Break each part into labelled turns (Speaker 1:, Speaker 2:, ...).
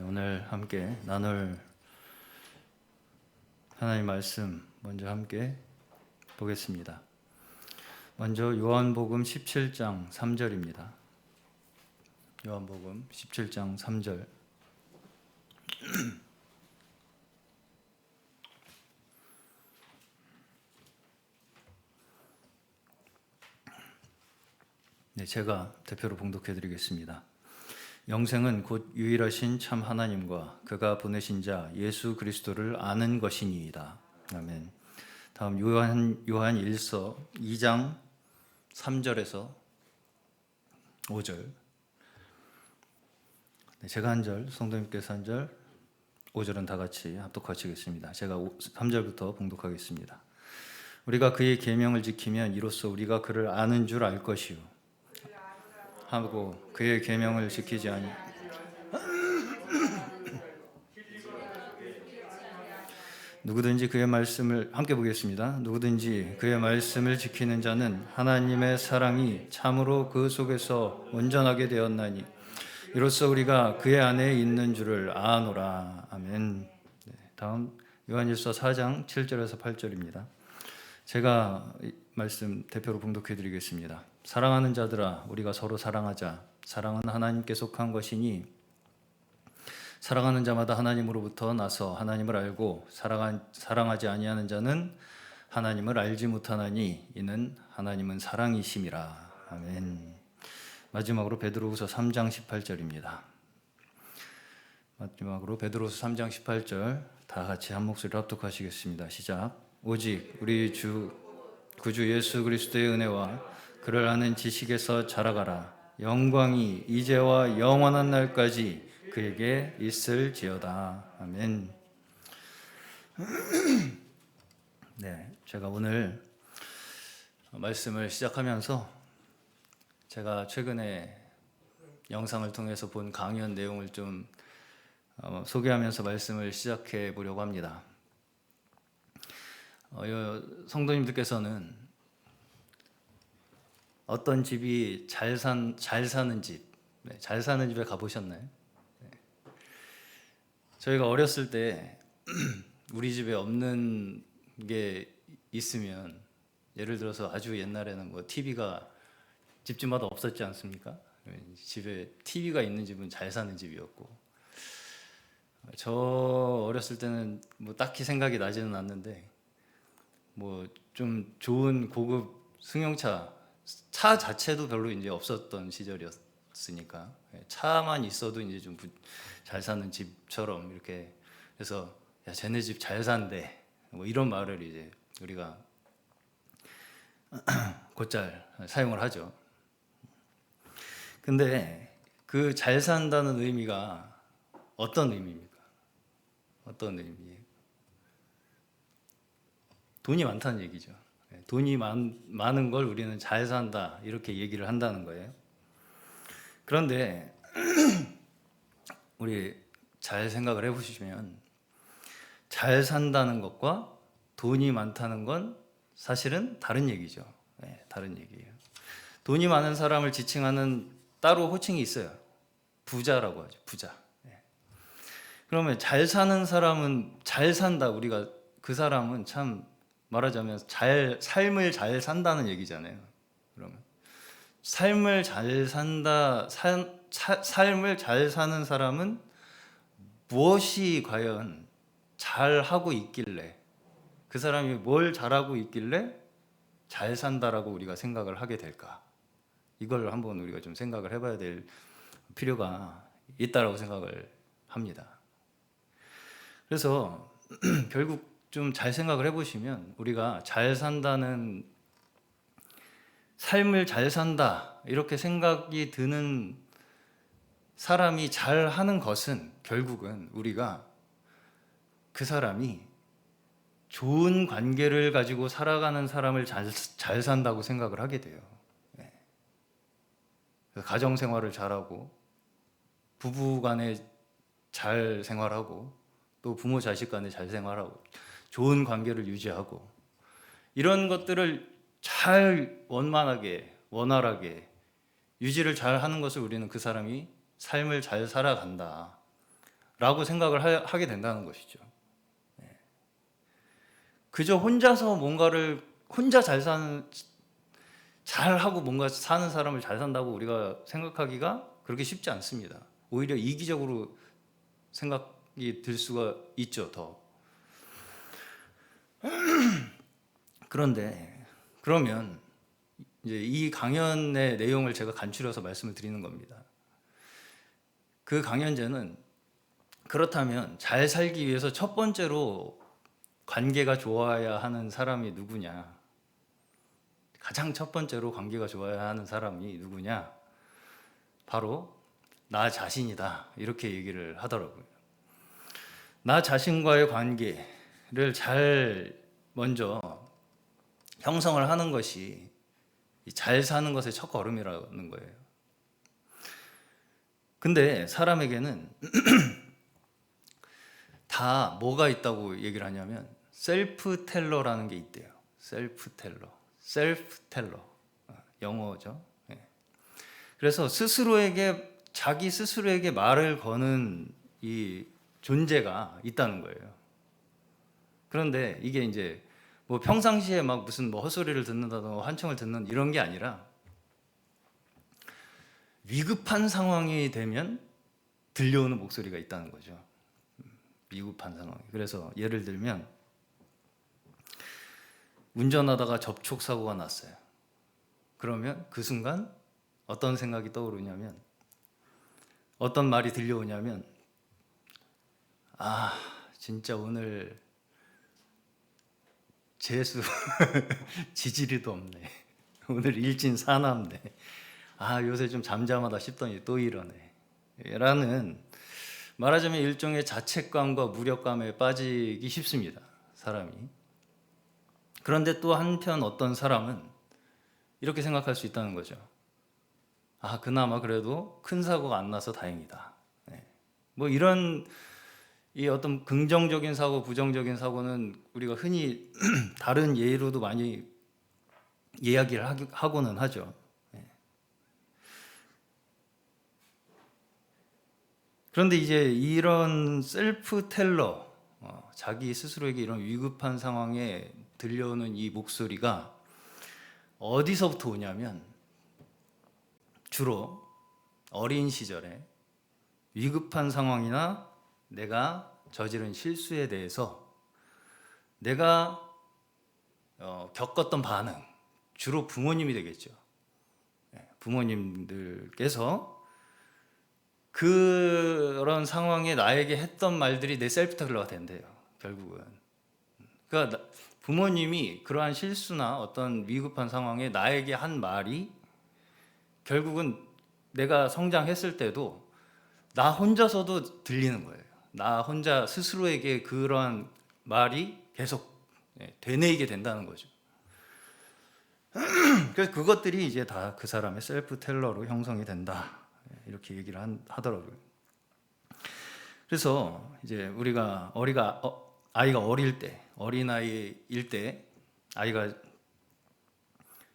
Speaker 1: 오늘 함께 나눌 하나님 말씀 먼저 함께 보겠습니다. 먼저 요한복음 17장 3절입니다. 요한복음 17장 3절. 네, 제가 대표로 봉독해 드리겠습니다. 영생은 곧 유일하신 참 하나님과 그가 보내신 자 예수 그리스도를 아는 것이니이다. 아멘. 다음 요한 1서 2장 3절에서 5절. 네, 제가 한 절, 성도님께서 한 절, 5절은 다 같이 합독하시겠습니다. 제가 3절부터 봉독하겠습니다. 우리가 그의 계명을 지키면 이로써 우리가 그를 아는 줄 알 것이요 하고 그의 계명을 지키지 아니 누구든지 그의 말씀을 함께 보겠습니다. 누구든지 그의 말씀을 지키는 자는 하나님의 사랑이 참으로 그 속에서 온전하게 되었나니 이로써 우리가 그의 안에 있는 줄을 아노라. 아멘. 네, 다음 요한일서 4장 7절에서 8절입니다. 제가 말씀 대표로 봉독해 드리겠습니다. 사랑하는 자들아 우리가 서로 사랑하자. 사랑은 하나님께 속한 것이니 사랑하는 자마다 하나님으로부터 나서 하나님을 알고 사랑하지 아니하는 자는 하나님을 알지 못하나니 이는 하나님은 사랑이심이라. 아멘. 마지막으로 베드로후서 3장 18절입니다. 마지막으로 베드로후서 3장 18절 다 같이 한 목소리로 합독하시겠습니다. 시작. 오직 우리 구주 예수 그리스도의 은혜와 그를 아는 지식에서 자라가라. 영광이 이제와 영원한 날까지 그에게 있을지어다. 아멘. 네, 제가 오늘 말씀을 시작하면서 제가 최근에 영상을 통해서 본 강연 내용을 좀 소개하면서 말씀을 시작해 보려고 합니다. 성도님들께서는 어떤 집이 잘 사는 집, 잘 사는 집에 가보셨나요? 저희가 어렸을 때 우리 집에 없는 게 있으면 예를 들어서 아주 옛날에는 뭐 TV가 집집마다 없었지 않습니까? 집에 TV가 있는 집은 잘 사는 집이었고 저 어렸을 때는 뭐 딱히 생각이 나지는 않는데 뭐 좀 좋은 고급 승용차 차 자체도 별로 이제 없었던 시절이었으니까 차만 있어도 이제 좀 잘 사는 집처럼 이렇게 해서 야 쟤네 집 잘 산대 뭐 이런 말을 이제 우리가 곧잘 사용을 하죠. 근데 그 잘 산다는 의미가 어떤 의미입니까? 어떤 의미예요? 돈이 많다는 얘기죠. 돈이 많은 걸 우리는 잘 산다 이렇게 얘기를 한다는 거예요. 그런데 우리 잘 생각을 해보시면 잘 산다는 것과 돈이 많다는 건 사실은 다른 얘기죠. 네, 다른 얘기예요. 돈이 많은 사람을 지칭하는 따로 호칭이 있어요. 부자라고 하죠. 부자. 네. 그러면 잘 사는 사람은 잘 산다. 우리가 그 사람은 참 말하자면 삶을 잘 산다는 얘기잖아요. 그러면 삶을 잘 산다, 삶을 잘 사는 사람은 무엇이 과연 잘 하고 있길래 그 사람이 뭘 잘하고 있길래 잘 산다라고 우리가 생각을 하게 될까? 이걸 한번 우리가 좀 생각을 해봐야 될 필요가 있다라고 생각을 합니다. 그래서 결국 좀 잘 생각을 해보시면 우리가 잘 산다는 삶을 잘 산다 이렇게 생각이 드는 사람이 잘 하는 것은 결국은 우리가 그 사람이 좋은 관계를 가지고 살아가는 사람을 잘 산다고 생각을 하게 돼요. 가정 생활을 잘하고 부부 간에 잘 생활하고 또 부모 자식 간에 잘 생활하고 좋은 관계를 유지하고 이런 것들을 잘 원만하게 원활하게 유지를 잘 하는 것을 우리는 그 사람이 삶을 잘 살아간다 라고 생각을 하게 된다는 것이죠. 그저 혼자서 뭔가를 혼자 잘하고 뭔가 사는 사람을 잘 산다고 우리가 생각하기가 그렇게 쉽지 않습니다. 오히려 이기적으로 생각이 들 수가 있죠, 더. 그런데 그러면 이제 이 강연의 내용을 제가 간추려서 말씀을 드리는 겁니다. 그 강연제는 그렇다면 잘 살기 위해서 첫 번째로 관계가 좋아야 하는 사람이 누구냐? 가장 첫 번째로 관계가 좋아야 하는 사람이 누구냐? 바로 나 자신이다. 이렇게 얘기를 하더라고요. 나 자신과의 관계를 잘 먼저 형성을 하는 것이 잘 사는 것의 첫 걸음이라는 거예요. 근데 사람에게는 다 뭐가 있다고 얘기를 하냐면 셀프 텔러라는 게 있대요. 셀프 텔러. 영어죠. 그래서 자기 스스로에게 말을 거는 이 존재가 있다는 거예요. 그런데 이게 이제 뭐 평상시에 막 무슨 뭐 헛소리를 듣는다든가 환청을 듣는 이런 게 아니라 위급한 상황이 되면 들려오는 목소리가 있다는 거죠. 위급한 상황. 그래서 예를 들면 운전하다가 접촉사고가 났어요. 그러면 그 순간 어떤 생각이 떠오르냐면 어떤 말이 들려오냐면 아 진짜 오늘 재수 지지리도 없네. 오늘 일진사나인데 아 요새 좀 잠잠하다 싶더니 또 이러네 라는 말하자면 일종의 자책감과 무력감에 빠지기 쉽습니다. 사람이. 그런데 또 한편 어떤 사람은 이렇게 생각할 수 있다는 거죠. 아 그나마 그래도 큰 사고가 안 나서 다행이다. 뭐 이런 이 어떤 긍정적인 사고, 부정적인 사고는 우리가 흔히 다른 예로도 많이 이야기를 하고는 하죠. 그런데 이제 이런 셀프 텔러, 자기 스스로에게 이런 위급한 상황에 들려오는 이 목소리가 어디서부터 오냐면 주로 어린 시절에 위급한 상황이나 내가 저지른 실수에 대해서 내가 겪었던 반응, 주로 부모님이 되겠죠. 부모님들께서 그런 상황에 나에게 했던 말들이 내 셀프 텔러가 된대요. 결국은. 그러니까 부모님이 그러한 실수나 어떤 위급한 상황에 나에게 한 말이 결국은 내가 성장했을 때도 나 혼자서도 들리는 거예요. 나 혼자 스스로에게 그러한 말이 계속 되뇌이게 된다는 거죠. 그래서 그것들이 이제 다 그 사람의 셀프 텔러로 형성이 된다. 이렇게 얘기를 하더라고요. 그래서 이제 우리가 아이가 어릴 때, 어린아이일 때 아이가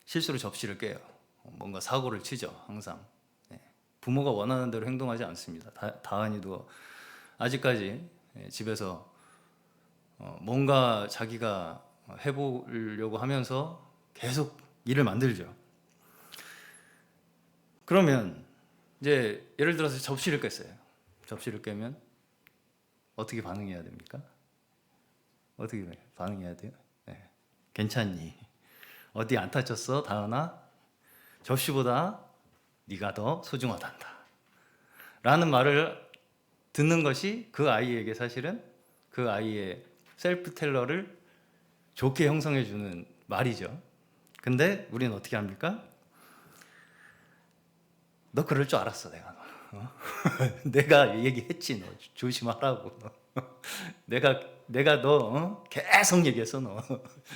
Speaker 1: 실수로 접시를 깨요. 뭔가 사고를 치죠. 항상. 부모가 원하는 대로 행동하지 않습니다. 다은이도 아직까지 집에서 뭔가 자기가 해보려고 하면서 계속 일을 만들죠. 그러면 이제 예를 들어서 접시를 깼어요. 접시를 깨면 어떻게 반응해야 됩니까? 어떻게 반응해야 돼요? 괜찮니? 어디 안 다쳤어, 다은아? 접시보다 네가 더 소중하단다. 라는 말을 듣는 것이 그 아이에게 사실은 그 아이의 셀프 텔러를 좋게 형성해 주는 말이죠. 근데 우리는 어떻게 합니까? 너 그럴 줄 알았어, 내가. 내가 얘기했지, 너 조심하라고. 내가 너 계속 얘기했어, 너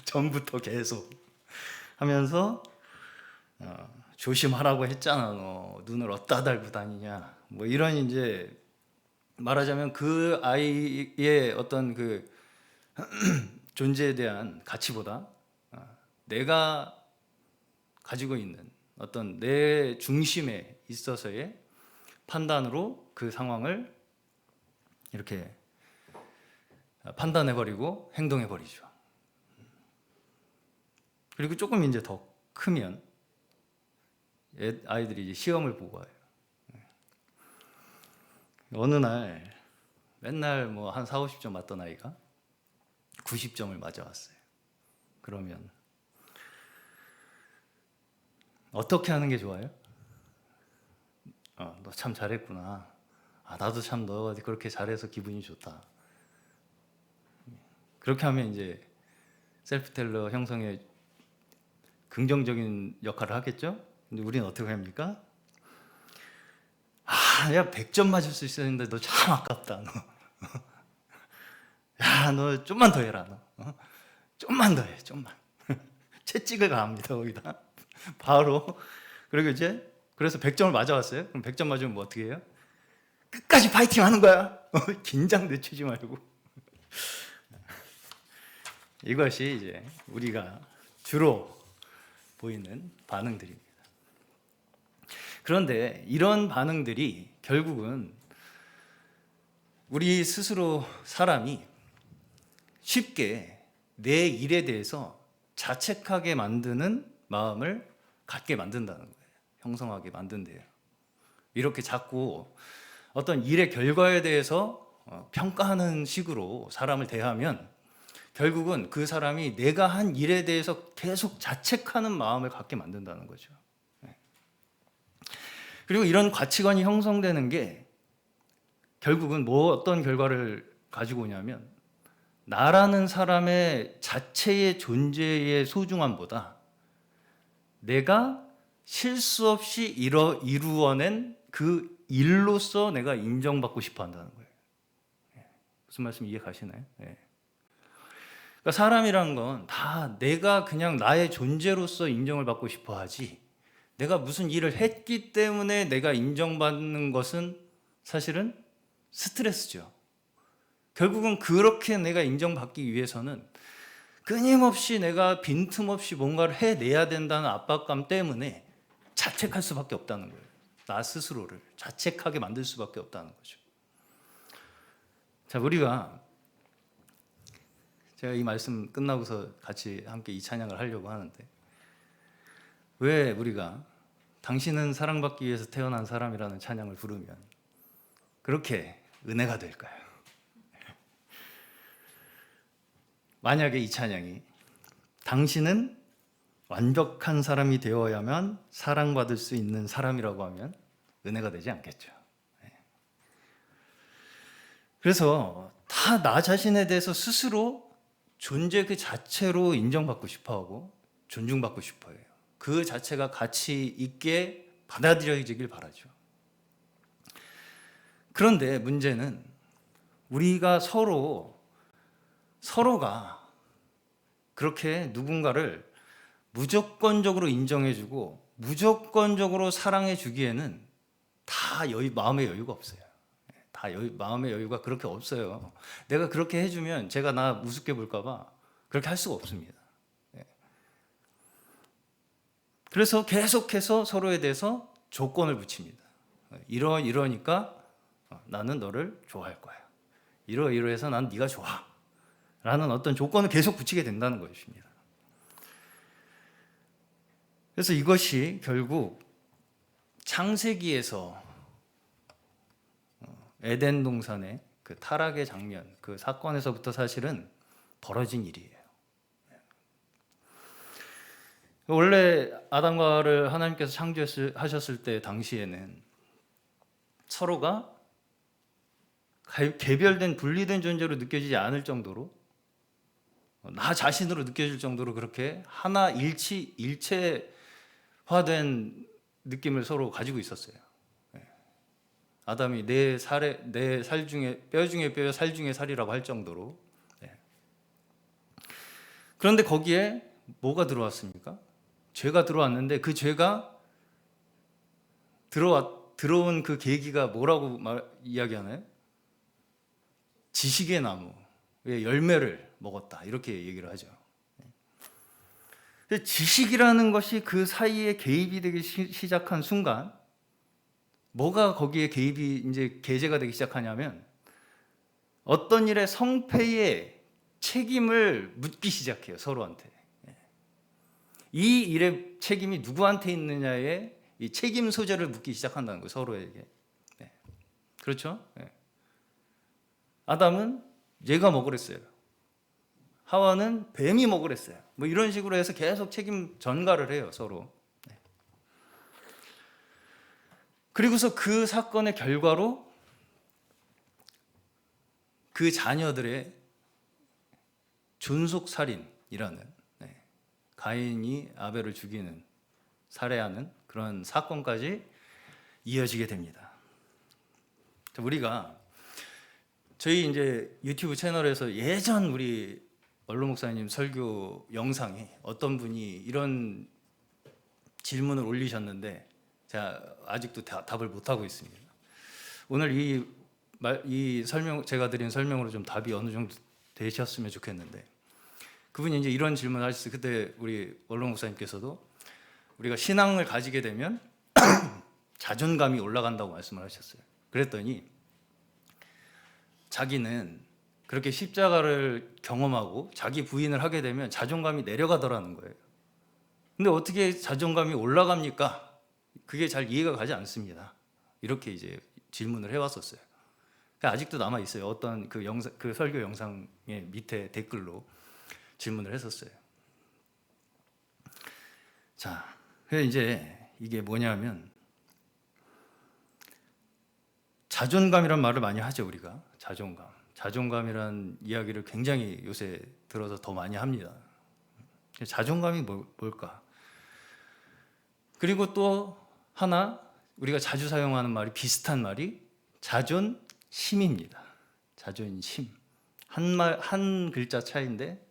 Speaker 1: 전부터 계속 하면서 조심하라고 했잖아, 너 눈을 어디다 달고 다니냐. 뭐 이런 이제 말하자면 그 아이의 어떤 그 존재에 대한 가치보다 내가 가지고 있는 어떤 내 중심에 있어서의 판단으로 그 상황을 이렇게 판단해버리고 행동해버리죠. 그리고 조금 이제 더 크면 아이들이 이제 시험을 보고 와요. 어느 날 맨날 뭐 한 4, 50점 맞던 아이가 90점을 맞아왔어요. 그러면 어떻게 하는 게 좋아요? 너 참 잘했구나. 나도 참 너 그렇게 잘해서 기분이 좋다. 그렇게 하면 이제 셀프텔러 형성에 긍정적인 역할을 하겠죠? 근데 우리는 어떻게 합니까? 야, 100점 맞을 수 있었는데 너 참 아깝다. 너. 야, 너 좀만 더 해라. 너. 좀만 더 해, 좀만. 채찍을 가합니다, 거기다. 바로. 그리고 이제 그래서 100점을 맞아왔어요. 그럼 100점 맞으면 뭐 어떻게 해요? 끝까지 파이팅 하는 거야. 긴장 늦추지 말고. 이것이 이제 우리가 주로 보이는 반응들입니다. 그런데 이런 반응들이 결국은 우리 스스로 사람이 쉽게 내 일에 대해서 자책하게 만드는 마음을 갖게 만든다는 거예요. 형성하게 만든대요. 이렇게 자꾸 어떤 일의 결과에 대해서 평가하는 식으로 사람을 대하면 결국은 그 사람이 내가 한 일에 대해서 계속 자책하는 마음을 갖게 만든다는 거죠. 그리고 이런 가치관이 형성되는 게 결국은 뭐 어떤 결과를 가지고 오냐면 나라는 사람의 자체의 존재의 소중함보다 내가 실수 없이 이루어낸 그 일로서 내가 인정받고 싶어 한다는 거예요. 무슨 말씀 이해 가시나요? 그러니까 사람이란 건 다 내가 그냥 나의 존재로서 인정을 받고 싶어 하지 내가 무슨 일을 했기 때문에 내가 인정받는 것은 사실은 스트레스죠. 결국은 그렇게 내가 인정받기 위해서는 끊임없이 내가 빈틈없이 뭔가를 해내야 된다는 압박감 때문에 자책할 수밖에 없다는 거예요. 나 스스로를 자책하게 만들 수밖에 없다는 거죠. 자, 우리가 제가 이 말씀 끝나고서 같이 함께 이 찬양을 하려고 하는데 왜 우리가 당신은 사랑받기 위해서 태어난 사람이라는 찬양을 부르면 그렇게 은혜가 될까요? 만약에 이 찬양이 당신은 완벽한 사람이 되어야만 사랑받을 수 있는 사람이라고 하면 은혜가 되지 않겠죠. 그래서 다 나 자신에 대해서 스스로 존재 그 자체로 인정받고 싶어하고 존중받고 싶어해요. 그 자체가 가치 있게 받아들여지길 바라죠. 그런데 문제는 우리가 서로가 그렇게 누군가를 무조건적으로 인정해주고 무조건적으로 사랑해주기에는 다 마음의 여유가 없어요. 마음의 여유가 그렇게 없어요. 내가 그렇게 해주면 제가 나 우습게 볼까 봐 그렇게 할 수가 없습니다. 그래서 계속해서 서로에 대해서 조건을 붙입니다. 이러니까 나는 너를 좋아할 거야. 이러해서 난 네가 좋아. 라는 어떤 조건을 계속 붙이게 된다는 것입니다. 그래서 이것이 결국 창세기에서 에덴 동산의 그 타락의 장면, 그 사건에서부터 사실은 벌어진 일이에요. 원래 아담과 하와를 하나님께서 창조하셨을 때 당시에는 서로가 개별된 분리된 존재로 느껴지지 않을 정도로 나 자신으로 느껴질 정도로 그렇게 하나 일체화된 느낌을 서로 가지고 있었어요. 아담이 내 살 중에 뼈 중에 뼈, 살 중에 살이라고 할 정도로. 그런데 거기에 뭐가 들어왔습니까? 죄가 들어왔는데 그 죄가 들어온 그 계기가 뭐라고 이야기하나요? 지식의 나무의 열매를 먹었다 이렇게 얘기를 하죠. 지식이라는 것이 그 사이에 개입이 되기 시작한 순간 뭐가 거기에 개입이 이제 계제가 되기 시작하냐면 어떤 일의 성패에 책임을 묻기 시작해요, 서로한테. 이 일의 책임이 누구한테 있느냐에 이 책임 소재를 묻기 시작한다는 거예요, 서로에게. 그렇죠? 아담은 얘가 먹으랬어요. 하와는 뱀이 먹으랬어요. 뭐 이런 식으로 해서 계속 책임 전가를 해요, 서로. 그리고서 그 사건의 결과로 그 자녀들의 존속살인이라는, 가인이 아벨을 죽이는, 살해하는 그런 사건까지 이어지게 됩니다. 우리가 저희 이제 유튜브 채널에서 예전 우리 원로 목사님 설교 영상에 어떤 분이 이런 질문을 올리셨는데 제가 아직도 답을 못 하고 있습니다. 오늘 이 설명, 제가 드린 설명으로 좀 답이 어느 정도 되셨으면 좋겠는데, 그분이 이제 이런 질문을 하셨어요. 그때 우리 원로 목사님께서도 우리가 신앙을 가지게 되면 자존감이 올라간다고 말씀을 하셨어요. 그랬더니 자기는 그렇게 십자가를 경험하고 자기 부인을 하게 되면 자존감이 내려가더라는 거예요. 근데 어떻게 자존감이 올라갑니까? 그게 잘 이해가 가지 않습니다. 이렇게 이제 질문을 해왔었어요. 아직도 남아 있어요. 어떤 그 설교 영상의 밑에 댓글로 질문을 했었어요. 자, 그래서 이제 이게 뭐냐면 자존감이란 말을 많이 하죠, 우리가. 자존감이란 이야기를 굉장히 요새 들어서 더 많이 합니다. 자존감이 뭘까? 그리고 또 하나 우리가 자주 사용하는 말이, 비슷한 말이 자존심입니다. 자존심. 한 글자 차이인데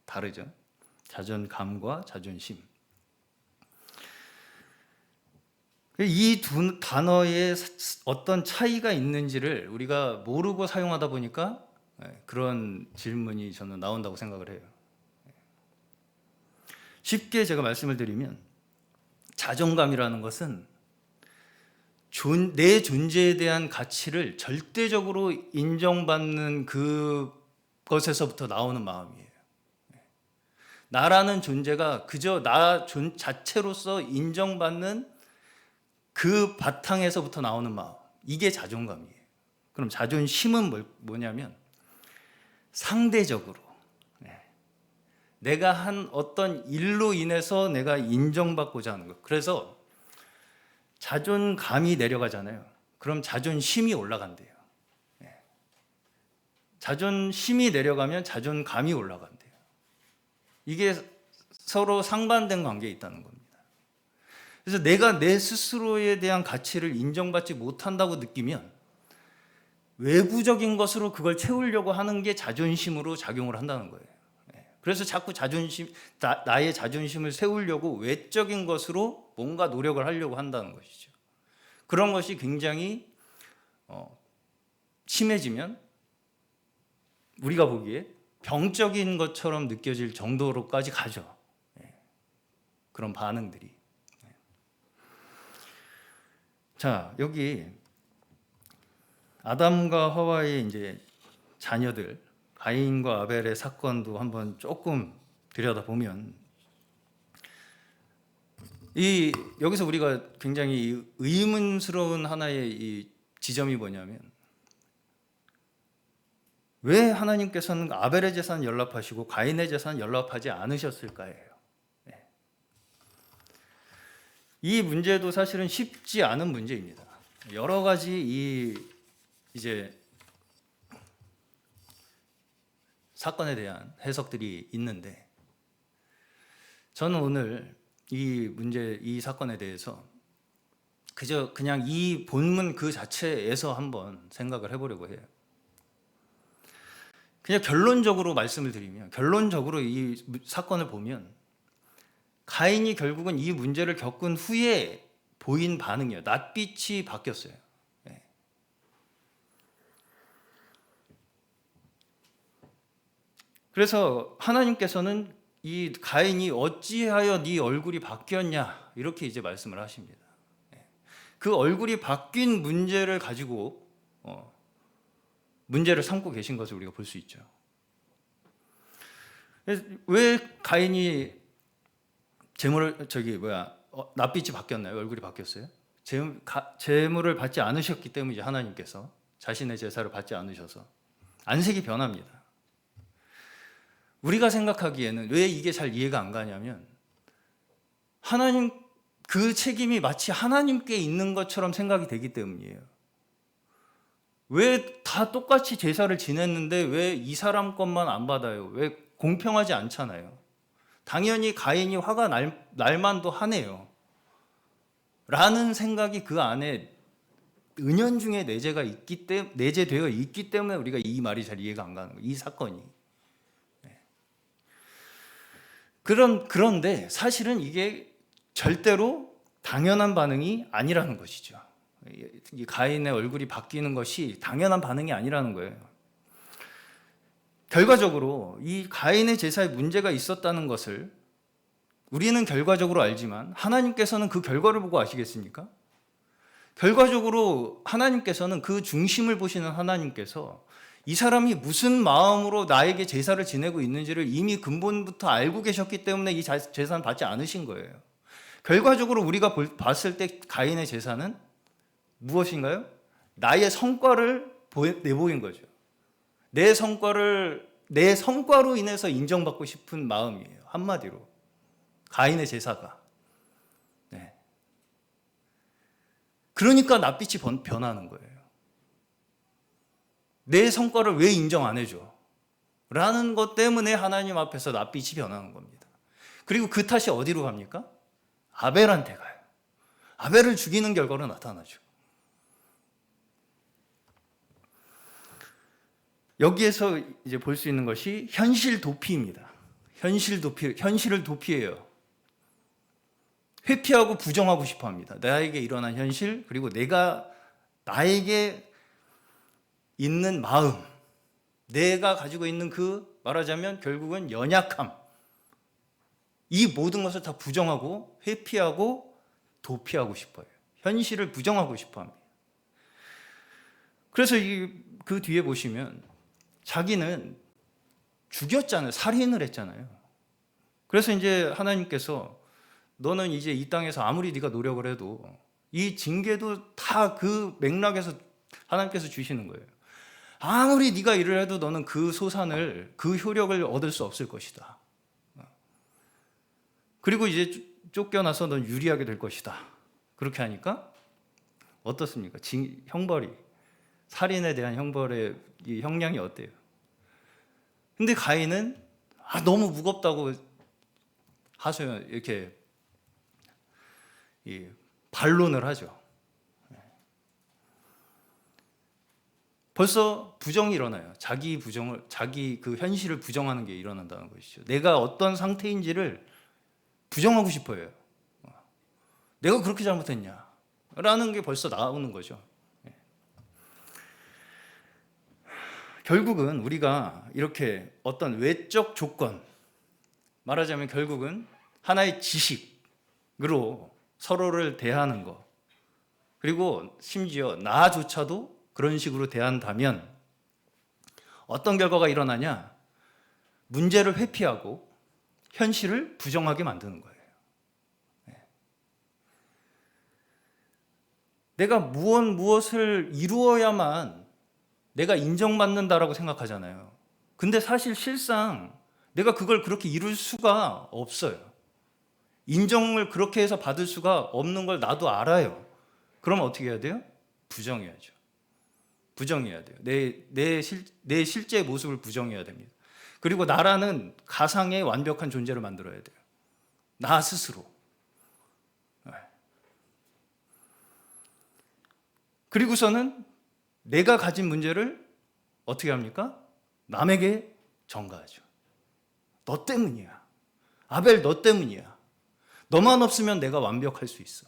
Speaker 1: 다르죠. 자존감과 자존심. 이 두 단어에 어떤 차이가 있는지를 우리가 모르고 사용하다 보니까 그런 질문이 저는 나온다고 생각을 해요. 쉽게 제가 말씀을 드리면 자존감이라는 것은 내 존재에 대한 가치를 절대적으로 인정받는 그것에서부터 나오는 마음이에요. 나라는 존재가 그저 나 자체로서 인정받는 그 바탕에서부터 나오는 마음, 이게 자존감이에요. 그럼 자존심은 뭐냐면 상대적으로 내가 한 어떤 일로 인해서 내가 인정받고자 하는 것. 그래서 자존감이 내려가잖아요. 그럼 자존심이 올라간대요. 자존심이 내려가면 자존감이 올라간대요. 이게 서로 상반된 관계에 있다는 겁니다. 그래서 내가 내 스스로에 대한 가치를 인정받지 못한다고 느끼면 외부적인 것으로 그걸 채우려고 하는 게 자존심으로 작용을 한다는 거예요. 그래서 자꾸 나의 자존심을 세우려고 외적인 것으로 뭔가 노력을 하려고 한다는 것이죠. 그런 것이 굉장히 심해지면 우리가 보기에 병적인 것처럼 느껴질 정도로까지 가죠. 그런 반응들이. 자, 여기 아담과 하와의 이제 자녀들, 가인과 아벨의 사건도 한번 조금 들여다보면 여기서 우리가 굉장히 의문스러운 하나의 이 지점이 뭐냐면, 왜 하나님께서는 아벨의 제사는 연락하시고 가인의 제사는 연락하지 않으셨을까요? 이 문제도 사실은 쉽지 않은 문제입니다. 여러 가지 이제 사건에 대한 해석들이 있는데, 저는 오늘 이 사건에 대해서 그냥 이 본문 그 자체에서 한번 생각을 해보려고 해요. 그냥 결론적으로 말씀을 드리면, 결론적으로 이 사건을 보면 가인이 결국은 이 문제를 겪은 후에 보인 반응이에요. 낯빛이 바뀌었어요. 그래서 하나님께서는 이 가인이 어찌하여 네 얼굴이 바뀌었냐, 이렇게 이제 말씀을 하십니다. 그 얼굴이 바뀐 문제를 가지고 문제를 삼고 계신 것을 우리가 볼 수 있죠. 왜 가인이 낯빛이 바뀌었나요? 얼굴이 바뀌었어요? 재물을 받지 않으셨기 때문이죠. 하나님께서 자신의 제사를 받지 않으셔서 안색이 변합니다. 우리가 생각하기에는 왜 이게 잘 이해가 안 가냐면 하나님 그 책임이 마치 하나님께 있는 것처럼 생각이 되기 때문이에요. 왜 다 똑같이 제사를 지냈는데 왜 이 사람 것만 안 받아요? 왜 공평하지 않잖아요. 당연히 가인이 화가 날 만도 하네요. 라는 생각이 그 안에 은연중에 내재되어 있기 때문에 우리가 이 말이 잘 이해가 안 가는 거예요. 이 사건이. 그런데 사실은 이게 절대로 당연한 반응이 아니라는 것이죠. 이 가인의 얼굴이 바뀌는 것이 당연한 반응이 아니라는 거예요. 결과적으로 이 가인의 제사에 문제가 있었다는 것을 우리는 결과적으로 알지만 하나님께서는 그 결과를 보고 아시겠습니까? 결과적으로 하나님께서는 그 중심을 보시는 하나님께서 이 사람이 무슨 마음으로 나에게 제사를 지내고 있는지를 이미 근본부터 알고 계셨기 때문에 이 제사는 받지 않으신 거예요. 결과적으로 우리가 봤을 때 가인의 제사는 무엇인가요? 나의 성과를 내보인 거죠. 내 성과로 인해서 인정받고 싶은 마음이에요. 한마디로 가인의 제사가. 네. 그러니까 낯빛이 변하는 거예요. 내 성과를 왜 인정 안 해줘? 라는 것 때문에 하나님 앞에서 낯빛이 변하는 겁니다. 그리고 그 탓이 어디로 갑니까? 아벨한테 가요. 아벨을 죽이는 결과로 나타나죠. 여기에서 이제 볼 수 있는 것이 현실 도피입니다. 현실을 도피해요. 회피하고 부정하고 싶어 합니다. 나에게 일어난 현실, 그리고 나에게 있는 마음, 내가 가지고 있는 말하자면 결국은 연약함, 이 모든 것을 다 부정하고 회피하고 도피하고 싶어요. 현실을 부정하고 싶어 합니다. 그래서 그 뒤에 보시면 자기는 죽였잖아요. 살인을 했잖아요. 그래서 이제 하나님께서 너는 이제 이 땅에서 아무리 네가 노력을 해도 이 징계도 다 그 맥락에서 하나님께서 주시는 거예요. 아무리 네가 일을 해도 너는 그 소산을, 그 효력을 얻을 수 없을 것이다. 그리고 이제 쫓겨나서 넌 유리하게 될 것이다. 그렇게 하니까 어떻습니까? 형벌이, 살인에 대한 형벌의 이 형량이 어때요? 근데 가인은 너무 무겁다고 이렇게 반론을 하죠. 벌써 부정이 일어나요. 자기 그 현실을 부정하는 게 일어난다는 것이죠. 내가 어떤 상태인지를 부정하고 싶어요. 내가 그렇게 잘못했냐? 라는 게 벌써 나오는 거죠. 결국은 우리가 이렇게 어떤 외적 조건, 말하자면 결국은 하나의 지식으로 서로를 대하는 것, 그리고 심지어 나조차도 그런 식으로 대한다면 어떤 결과가 일어나냐? 문제를 회피하고 현실을 부정하게 만드는 거예요. 내가 무엇을 이루어야만 내가 인정받는다라고 생각하잖아요. 근데 사실 실상 내가 그걸 그렇게 이룰 수가 없어요. 인정을 그렇게 해서 받을 수가 없는 걸 나도 알아요. 그러면 어떻게 해야 돼요? 부정해야죠. 부정해야 돼요. 내 실제 모습을 부정해야 됩니다. 그리고 나라는 가상의 완벽한 존재를 만들어야 돼요. 나 스스로. 그리고서는 내가 가진 문제를 어떻게 합니까? 남에게 전가하죠. 너 때문이야. 아벨 너 때문이야. 너만 없으면 내가 완벽할 수 있어.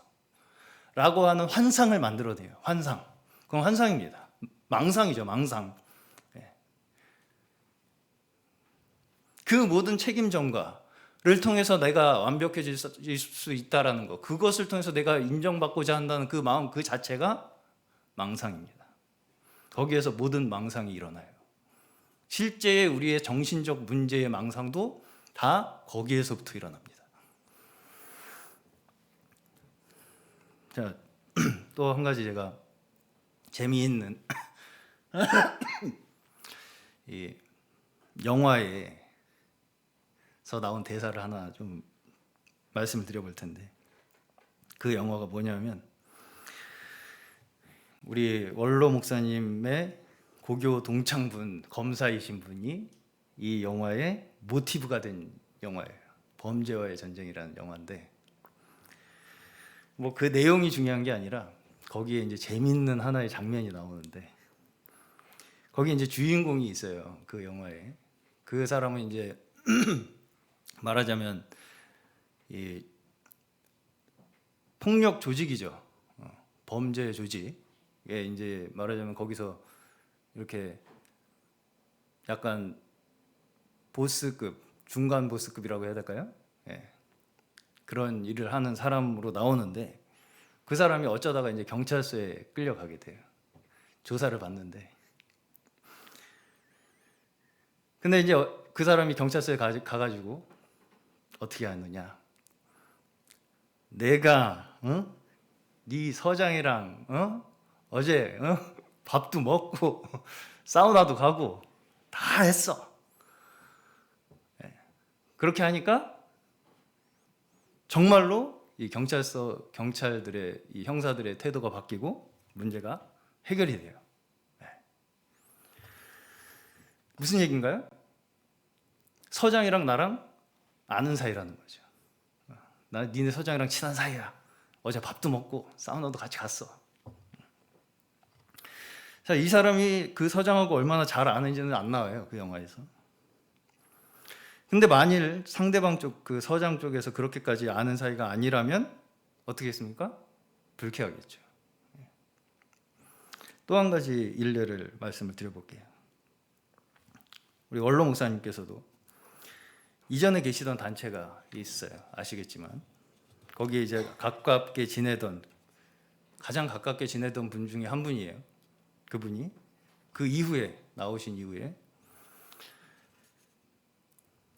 Speaker 1: 라고 하는 환상을 만들어내요. 환상. 그건 환상입니다. 망상이죠. 망상. 그 모든 책임 전가를 통해서 내가 완벽해질 수 있다는 것, 그것을 통해서 내가 인정받고자 한다는 그 마음 그 자체가 망상입니다. 거기에서 모든 망상이 일어나요. 실제의 우리의 정신적 문제의 망상도 다 거기에서부터 일어납니다. 자, 또 한 가지 제가 재미있는 이 영화에서 나온 대사를 하나 좀 말씀을 드려볼 텐데, 그 영화가 뭐냐면 우리 원로 목사님의 고교 동창분 검사이신 분이 이 영화의 모티브가 된 영화예요. 범죄와의 전쟁이라는 영화인데, 뭐 그 내용이 중요한 게 아니라 거기에 이제 재밌는 하나의 장면이 나오는데, 거기 이제 주인공이 있어요. 그 영화에. 그 사람은 이제 말하자면 이 폭력 조직이죠. 범죄 조직에 이제 말하자면 거기서 이렇게 약간 보스급, 중간 보스급이라고 해야 될까요? 예. 그런 일을 하는 사람으로 나오는데, 그 사람이 어쩌다가 이제 경찰서에 끌려가게 돼요. 조사를 받는데. 근데 이제 그 사람이 경찰서에 가가지고 어떻게 하느냐? 내가 네 서장이랑 어제 밥도 먹고 사우나도 가고 다 했어. 그렇게 하니까 정말로 이 경찰들의 이 형사들의 태도가 바뀌고 문제가 해결이 돼요. 무슨 얘기인가요? 서장이랑 나랑 아는 사이라는 거죠. 나 니네 서장이랑 친한 사이야. 어제 밥도 먹고 사우나도 같이 갔어. 자, 이 사람이 그 서장하고 얼마나 잘 아는지는 안 나와요, 그 영화에서. 근데 만일 상대방 쪽, 그 서장 쪽에서 그렇게까지 아는 사이가 아니라면 어떻게 했습니까? 불쾌하겠죠. 또 한 가지 일례를 말씀을 드려볼게요. 우리 원로 목사님께서도 이전에 계시던 단체가 있어요. 아시겠지만 거기에 이제 가장 가깝게 지내던 분 중에 한 분이에요. 그분이 그 이후에 나오신 이후에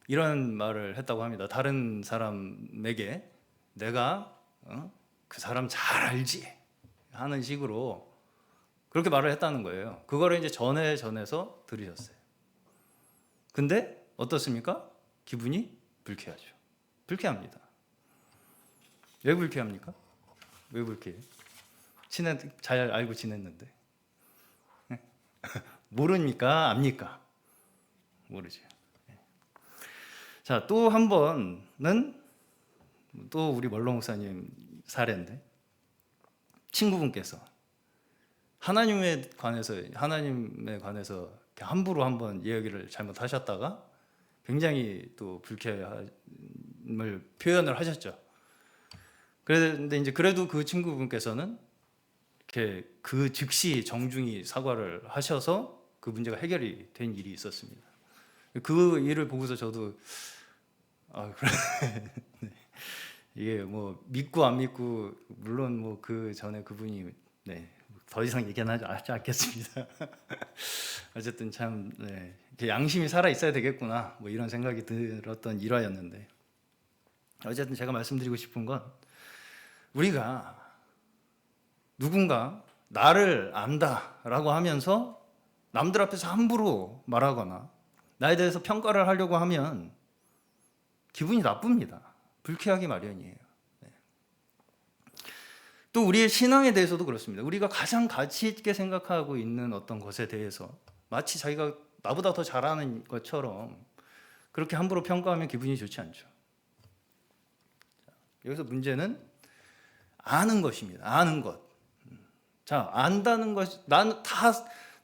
Speaker 1: 이런 말을 했다고 합니다. 다른 사람에게 내가 그 사람 잘 알지 하는 식으로 그렇게 말을 했다는 거예요. 그거를 이제 전해서 들으셨어요. 근데 어떻습니까? 기분이 불쾌하죠. 불쾌합니다. 왜 불쾌합니까? 왜 불쾌해요? 잘 알고 지냈는데. 모릅니까? 압니까? 모르죠. 자, 또 한 번은 또 우리 원로 목사님 사례인데, 친구분께서 하나님에 관해서 이렇게 함부로 한번 이야기를 잘못하셨다가 굉장히 또 불쾌함을 표현을 하셨죠. 그런데 이제 그래도 그 친구분께서는 이렇게 그 즉시 정중히 사과를 하셔서 그 문제가 해결이 된 일이 있었습니다. 그 일을 보고서 저도 그래. 이게 뭐 믿고 안 믿고 물론 뭐 그 전에 그분이 더 이상 얘기는 하지 않겠습니다. 어쨌든 참 양심이 살아 있어야 되겠구나 뭐 이런 생각이 들었던 일화였는데, 어쨌든 제가 말씀드리고 싶은 건 우리가 누군가 나를 안다라고 하면서 남들 앞에서 함부로 말하거나 나에 대해서 평가를 하려고 하면 기분이 나쁩니다. 불쾌하기 마련이에요. 또 우리의 신앙에 대해서도 그렇습니다. 우리가 가장 가치 있게 생각하고 있는 어떤 것에 대해서 마치 자기가 나보다 더 잘하는 것처럼 그렇게 함부로 평가하면 기분이 좋지 않죠. 여기서 문제는 아는 것입니다. 아는 것. 자, 안다는 것, 나는 다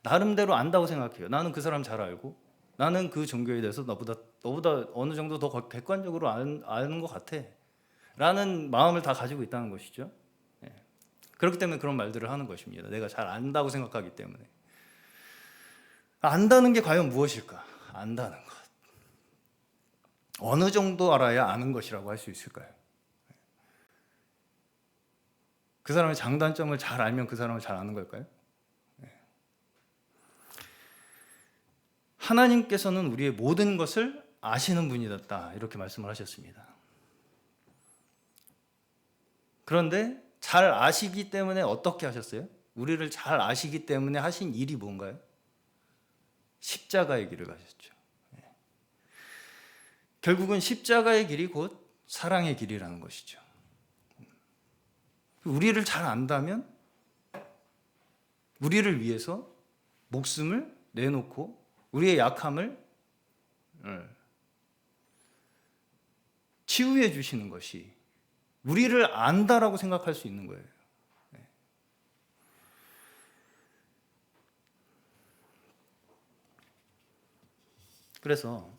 Speaker 1: 나름대로 안다고 생각해요. 나는 그 사람 잘 알고, 나는 그 종교에 대해서 너보다 어느 정도 더 객관적으로 아는 것 같아. 라는 마음을 다 가지고 있다는 것이죠. 그렇기 때문에 그런 말들을 하는 것입니다. 내가 잘 안다고 생각하기 때문에. 안다는 게 과연 무엇일까? 안다는 것. 어느 정도 알아야 아는 것이라고 할 수 있을까요? 그 사람의 장단점을 잘 알면 그 사람을 잘 아는 걸까요? 하나님께서는 우리의 모든 것을 아시는 분이었다, 이렇게 말씀을 하셨습니다. 그런데 잘 아시기 때문에 어떻게 하셨어요? 우리를 잘 아시기 때문에 하신 일이 뭔가요? 십자가의 길을 가셨죠. 결국은 십자가의 길이 곧 사랑의 길이라는 것이죠. 우리를 잘 안다면 우리를 위해서 목숨을 내놓고 우리의 약함을 치유해 주시는 것이 우리를 안다라고 생각할 수 있는 거예요. 그래서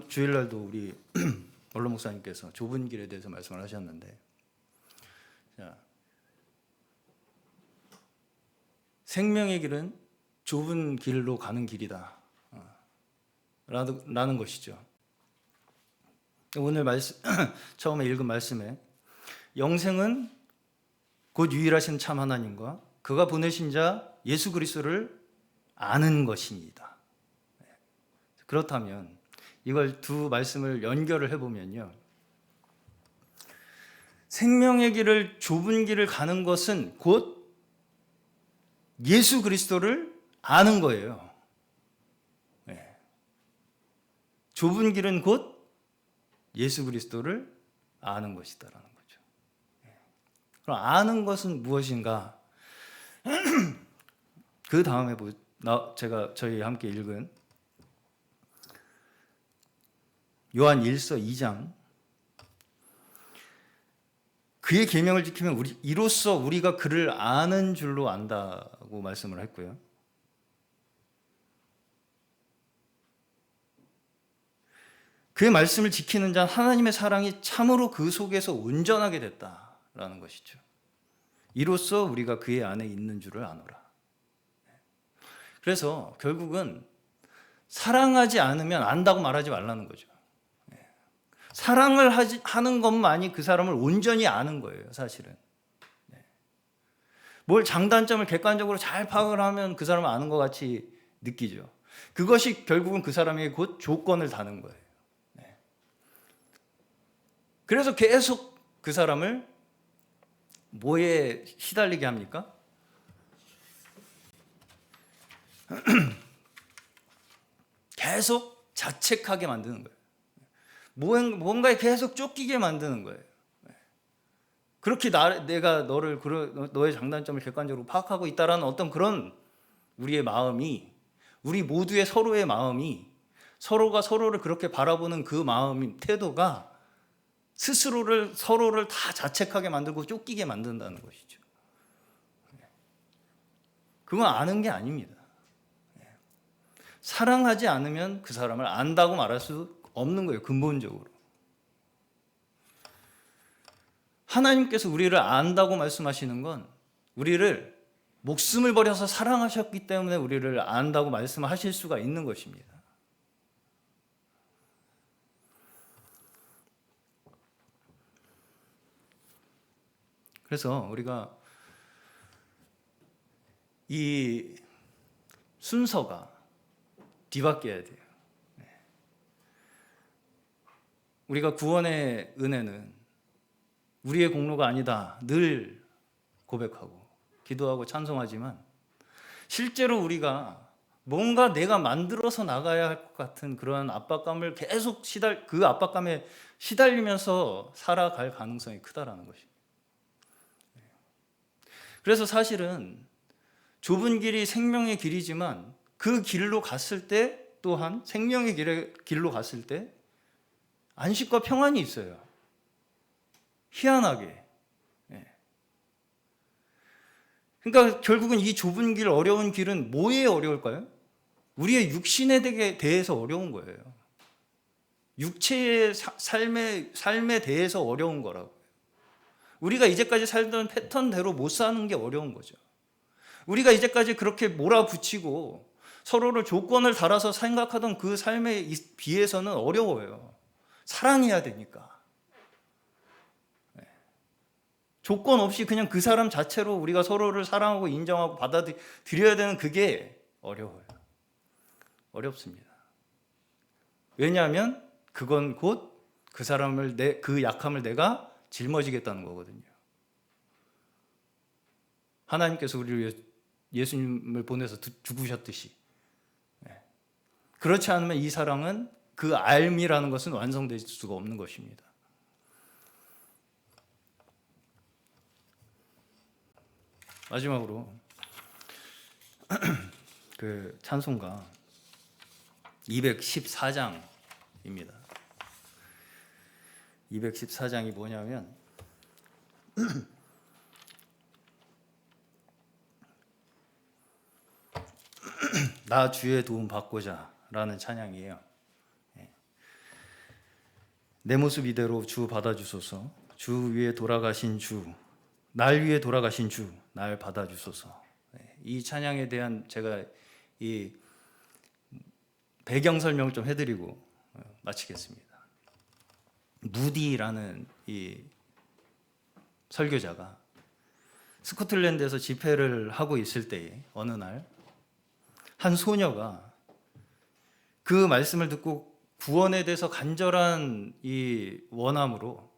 Speaker 1: 주일날도 우리 원로 목사님께서 좁은 길에 대해서 말씀을 하셨는데, 자, 생명의 길은 좁은 길로 가는 길이다 라는 것이죠. 오늘 처음에 읽은 말씀에 영생은 곧 유일하신 참 하나님과 그가 보내신 자 예수 그리스도를 아는 것입니다. 그렇다면 이걸 두 말씀을 연결을 해보면요, 생명의 길을, 좁은 길을 가는 것은 곧 예수 그리스도를 아는 거예요. 좁은 길은 곧 예수 그리스도를 아는 것이다라는 거죠. 그럼 아는 것은 무엇인가? 그 다음에 저희 함께 읽은 요한 1서 2장, 그의 계명을 지키면 이로써 우리가 그를 아는 줄로 안다고 말씀을 했고요. 그의 말씀을 지키는 자 하나님의 사랑이 참으로 그 속에서 온전하게 됐다라는 것이죠. 이로써 우리가 그의 안에 있는 줄을 아노라. 그래서 결국은 사랑하지 않으면 안다고 말하지 말라는 거죠. 사랑을 하는 것만이 그 사람을 온전히 아는 거예요, 사실은. 뭘 장단점을 객관적으로 잘 파악을 하면 그 사람을 아는 것 같이 느끼죠. 그것이 결국은 그 사람에게 곧 조건을 다는 거예요. 그래서 계속 그 사람을 뭐에 시달리게 합니까? 계속 자책하게 만드는 거예요. 뭔가에 계속 쫓기게 만드는 거예요. 그렇게 내가 너의 장단점을 객관적으로 파악하고 있다라는 어떤 그런 우리의 마음이, 우리 모두의 서로의 마음이, 서로가 서로를 그렇게 바라보는 그 마음, 태도가 서로를 다 자책하게 만들고 쫓기게 만든다는 것이죠. 그건 아는 게 아닙니다. 사랑하지 않으면 그 사람을 안다고 말할 수 없는 거예요, 근본적으로. 하나님께서 우리를 안다고 말씀하시는 건 우리를 목숨을 버려서 사랑하셨기 때문에 우리를 안다고 말씀하실 수가 있는 것입니다. 그래서 우리가 이 순서가 뒤바뀌어야 돼요. 우리가 구원의 은혜는 우리의 공로가 아니다 늘 고백하고 기도하고 찬송하지만, 실제로 우리가 뭔가 내가 만들어서 나가야 할 것 같은 그런 압박감을 계속 그 압박감에 시달리면서 살아갈 가능성이 크다라는 것입니다. 그래서 사실은 좁은 길이 생명의 길이지만 그 길로 갔을 때, 또한 생명의 길로 갔을 때 안식과 평안이 있어요. 희한하게. 그러니까 결국은 이 좁은 길, 어려운 길은 뭐에 어려울까요? 우리의 육신에 대해서 어려운 거예요. 육체의 삶에 대해서 어려운 거라고요. 우리가 이제까지 살던 패턴대로 못 사는 게 어려운 거죠. 우리가 이제까지 그렇게 몰아붙이고 서로를 조건을 달아서 생각하던 그 삶에 비해서는 어려워요. 사랑해야 되니까. 조건 없이 그냥 그 사람 자체로 우리가 서로를 사랑하고 인정하고 받아들여야 되는 그게 어려워요. 어렵습니다. 왜냐하면 그건 곧 그 사람을 그 약함을 내가 짊어지겠다는 거거든요. 하나님께서 우리를 위해 예수님을 보내서 죽으셨듯이. 그렇지 않으면 이 사랑은 그 알미라는 것은 완성될 수가 없는 것입니다. 마지막으로 그 찬송가 214장입니다. 214장이 뭐냐면 나 주의 도움 받고자 라는 찬양이에요. 내 모습 이대로 주 받아주소서. 주 위에 돌아가신 주, 날 위해 돌아가신 주, 날 받아주소서. 이 찬양에 대한 제가 이 배경 설명을 좀 해드리고 마치겠습니다. 무디라는 이 설교자가 스코틀랜드에서 집회를 하고 있을 때에 어느 날 한 소녀가 그 말씀을 듣고 구원에 대해서 간절한 이 원함으로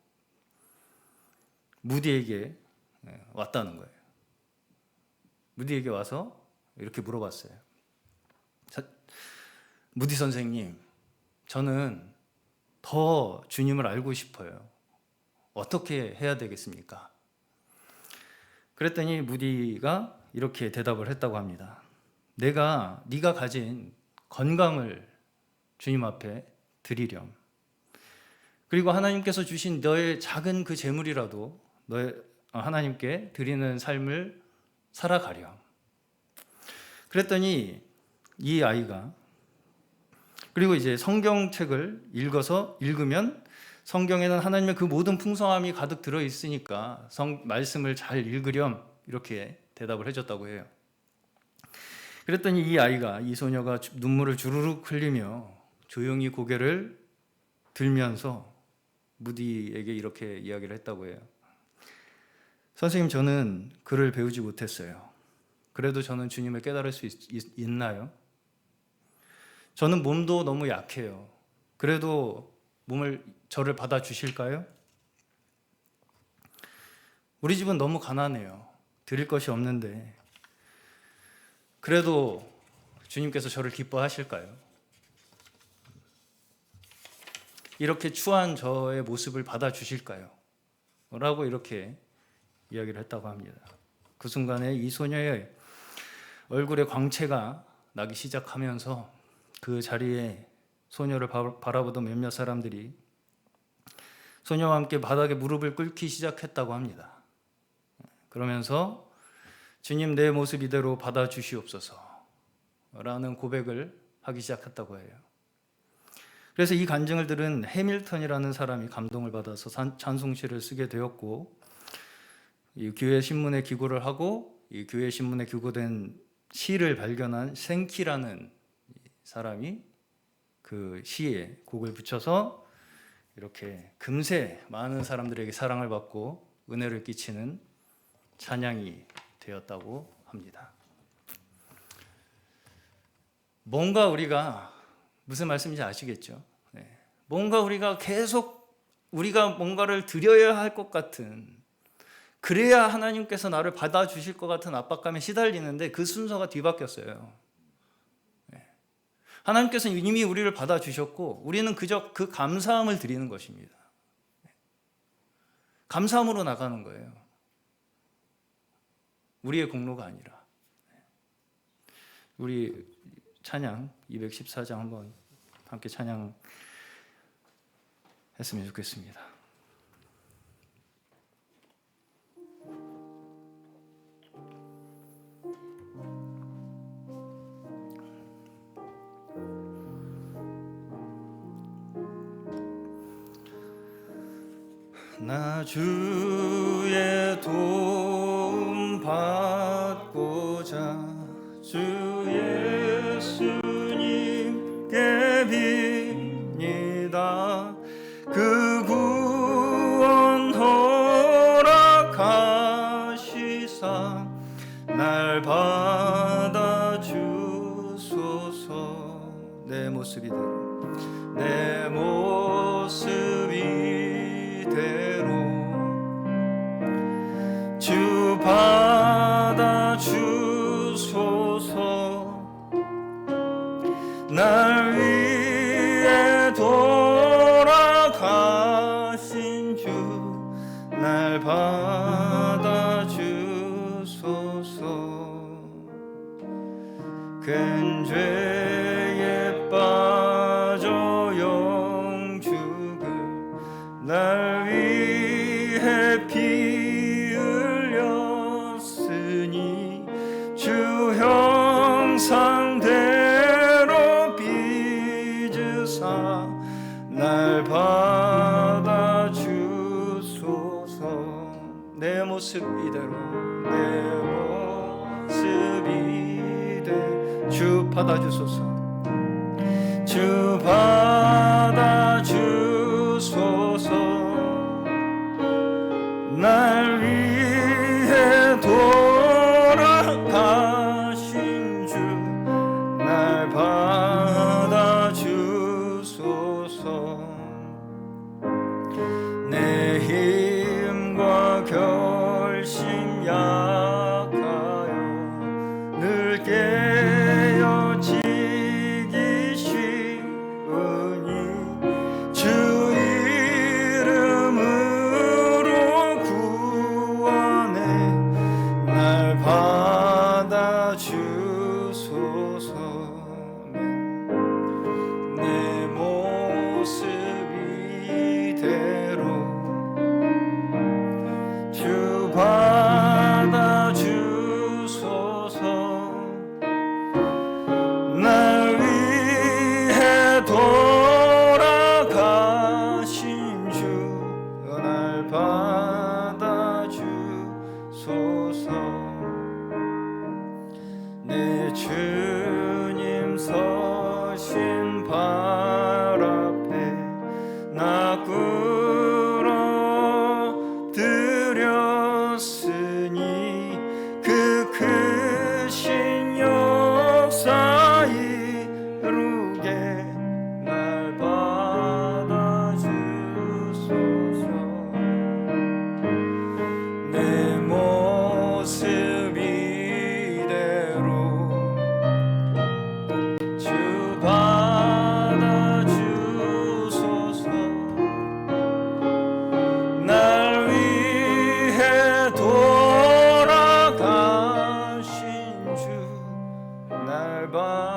Speaker 1: 무디에게 왔다는 거예요. 무디에게 와서 이렇게 물어봤어요. 무디 선생님, 저는 더 주님을 알고 싶어요. 어떻게 해야 되겠습니까? 그랬더니 무디가 이렇게 대답을 했다고 합니다. 네가 가진 건강을 주님 앞에 드리렴. 그리고 하나님께서 주신 너의 작은 그 재물이라도 하나님께 드리는 삶을 살아가렴. 그랬더니 이 아이가, 그리고 이제 성경책을 읽으면 성경에는 하나님의 그 모든 풍성함이 가득 들어 있으니까 말씀을 잘 읽으렴, 이렇게 대답을 해줬다고 해요. 그랬더니 이 소녀가 눈물을 주르륵 흘리며 조용히 고개를 들면서 무디에게 이렇게 이야기를 했다고 해요. 선생님, 저는 글을 배우지 못했어요. 그래도 저는 주님을 깨달을 수 있나요? 저는 몸도 너무 약해요. 그래도 저를 받아주실까요? 우리 집은 너무 가난해요. 드릴 것이 없는데 그래도 주님께서 저를 기뻐하실까요? 이렇게 추한 저의 모습을 받아주실까요? 라고 이렇게 이야기를 했다고 합니다. 그 순간에 이 소녀의 얼굴에 광채가 나기 시작하면서 그 자리에 소녀를 바라보던 몇몇 사람들이 소녀와 함께 바닥에 무릎을 꿇기 시작했다고 합니다. 그러면서 주님, 내 모습 이대로 받아주시옵소서 라는 고백을 하기 시작했다고 해요. 그래서 이 간증을 들은 해밀턴이라는 사람이 감동을 받아서 찬송시를 쓰게 되었고, 이 교회 신문에 기고를 하고 이 교회 신문에 기고된 시를 발견한 생키라는 사람이 그 시에 곡을 붙여서 이렇게 금세 많은 사람들에게 사랑을 받고 은혜를 끼치는 찬양이 되었다고 합니다. 뭔가 우리가 무슨 말씀인지 아시겠죠? 뭔가 우리가 계속 우리가 뭔가를 드려야 할 것 같은, 그래야 하나님께서 나를 받아주실 것 같은 압박감에 시달리는데 그 순서가 뒤바뀌었어요. 하나님께서는 이미 우리를 받아주셨고 우리는 그저 그 감사함을 드리는 것입니다. 감사함으로 나가는 거예요. 우리의 공로가 아니라. 우리 찬양 214장 한번 함께 찬양했으면 좋겠습니다. 나 주의 도움 받고자 주 예수님께 빕니다. 그 구원 허락하 받아주소서. 내 모습 이대로, 내 모습 이대로 주 받아주소서. 날 위해 돌아가신 주 날 받아주소서. 큰 죄에 빠져 영죽을 날 위해 피 흘렸으니 주 형상대로 빚으사 날 받아주소서. 내 모습 이대로, 내 모습 이대로 주 받아주소서. 주 받아주소서. 날 위해 돌아가신 주 날 받아주소서. 내 힘과 결심 약하여 늘 깨어지기 쉬우니 주 이름으로 구원해 날 받아주소서. 내 모습 이대로 주 받아주소서. 날 위해 돌아가신 주 날 받아주소서. 내 주님 서신 발 앞에 나 끌어들였으니 그 크신 역사 이루게 날 받아주소서. 내 모습 이대로 주 받아주소서. 날 위해 돌아가신 주 날 받아주소서.